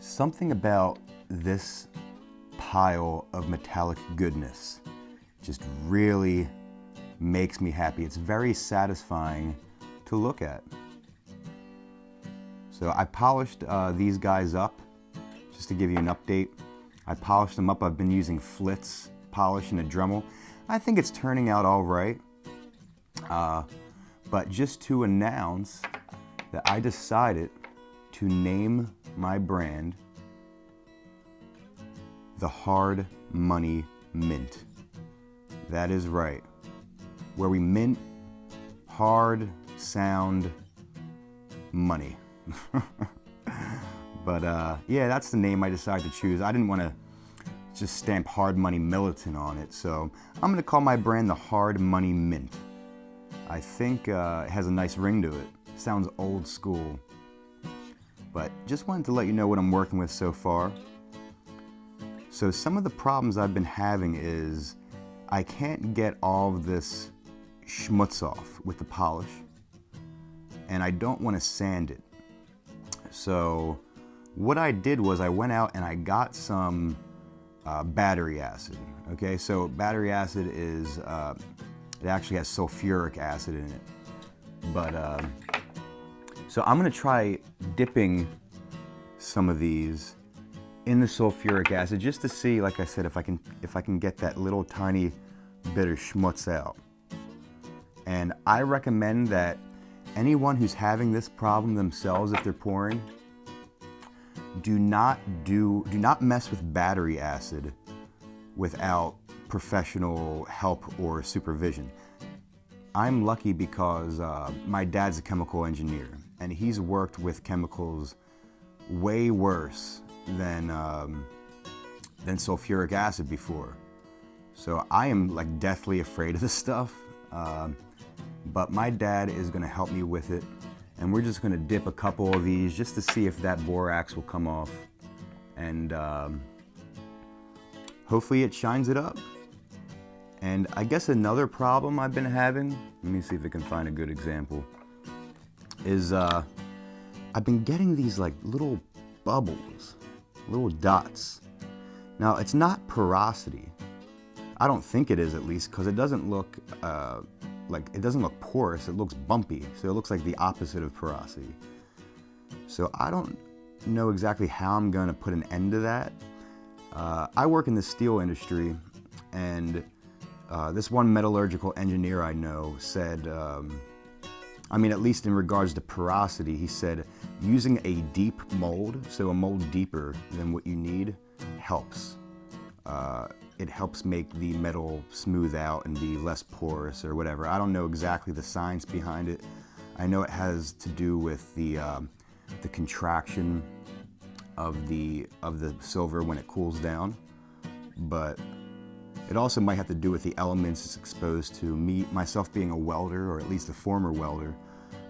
Something about this pile of metallic goodness just really makes me happy. It's very satisfying to look at. So I polished these guys up, just to give you an update. I polished them up. I've been using Flitz polish and a Dremel. I think it's turning out all right. But just to announce that I decided to name my brand the Hard Money Mint. That is right. Where we mint hard sound money. But yeah, that's the name I decided to choose. I didn't want to just stamp HardMoneyMilitant on it, so I'm going to call my brand the Hard Money Mint. I think it has a nice ring to it. Sounds old school. But just wanted to let you know what I'm working with so far. So some of the problems I've been having is I can't get all of this schmutz off with the polish, and I don't want to sand it. So what I did was I went out and I got some battery acid. Okay, so battery acid is, it actually has sulfuric acid in it. But, so I'm gonna try dipping some of these in the sulfuric acid just to see, like I said, if I can get that little tiny bit of schmutz out. And I recommend that anyone who's having this problem themselves, if they're pouring, do not mess with battery acid without professional help or supervision. I'm lucky because my dad's a chemical engineer, and he's worked with chemicals way worse than sulfuric acid before. So I am like deathly afraid of this stuff, but my dad is gonna help me with it, and we're just gonna dip a couple of these just to see if that borax will come off, and hopefully it shines it up. And I guess another problem I've been having, let me see if I can find a good example, is I've been getting these like little bubbles, little dots. Now it's not porosity. I don't think it is, at least, because it doesn't look it doesn't look porous. It looks bumpy, so it looks like the opposite of porosity. So I don't know exactly how I'm going to put an end to that. I work in the steel industry, and this one metallurgical engineer I know said, I mean, at least in regards to porosity, he said using a deep mold, so a mold deeper than what you need, helps. It helps make the metal smooth out and be less porous or whatever. I don't know exactly the science behind it. I know it has to do with the contraction of the silver when it cools down, but it also might have to do with the elements it's exposed to. Myself being a welder, or at least a former welder,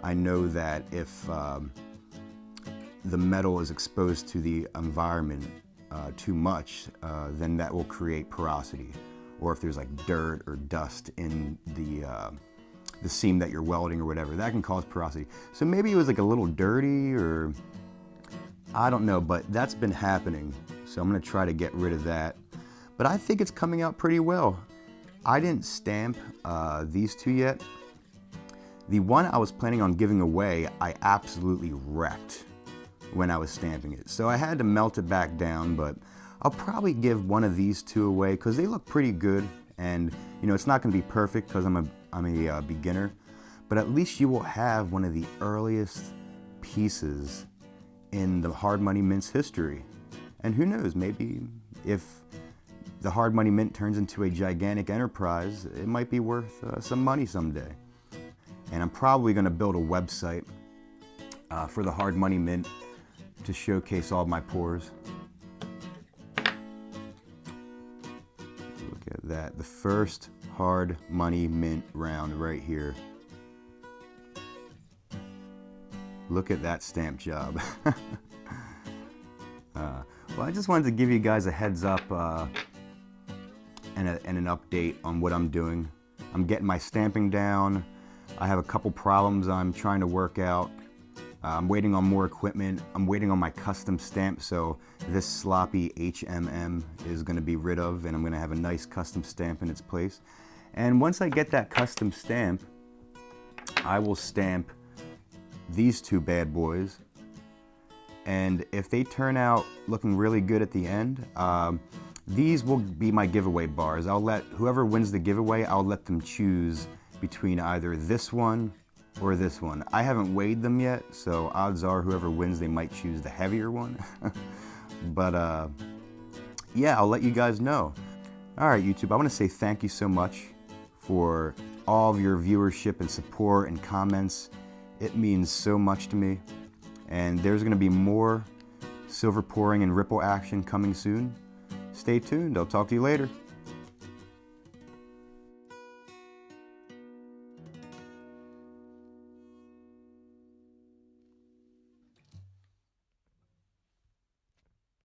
I know that if the metal is exposed to the environment too much, then that will create porosity. Or if there's like dirt or dust in the seam that you're welding or whatever, that can cause porosity. So maybe it was like a little dirty, or I don't know, but that's been happening. So I'm gonna try to get rid of that. But I think it's coming out pretty well. I didn't stamp these two yet. The one I was planning on giving away, I absolutely wrecked when I was stamping it. So I had to melt it back down, but I'll probably give one of these two away because they look pretty good. And you know, it's not gonna be perfect because I'm a beginner, but at least you will have one of the earliest pieces in the Hard Money Mint's history. And who knows, maybe if the Hard Money Mint turns into a gigantic enterprise, it might be worth some money someday. And I'm probably gonna build a website for the Hard Money Mint to showcase all of my pours. Look at that, the first Hard Money Mint round right here. Look at that stamp job. Well, I just wanted to give you guys a heads up and an update on what I'm doing. I'm getting my stamping down. I have a couple problems I'm trying to work out. I'm waiting on more equipment. I'm waiting on my custom stamp, so this sloppy HMM is going to be rid of, and I'm going to have a nice custom stamp in its place. And once I get that custom stamp, I will stamp these two bad boys. And if they turn out looking really good at the end, these will be my giveaway bars. I'll let whoever wins the giveaway, I'll let them choose between either this one or this one. I haven't weighed them yet, so odds are whoever wins, they might choose the heavier one. But yeah, I'll let you guys know. All right, YouTube, I want to say thank you so much for all of your viewership and support and comments. It means so much to me. And there's going to be more silver pouring and ripple action coming soon. Stay tuned. I'll talk to you later.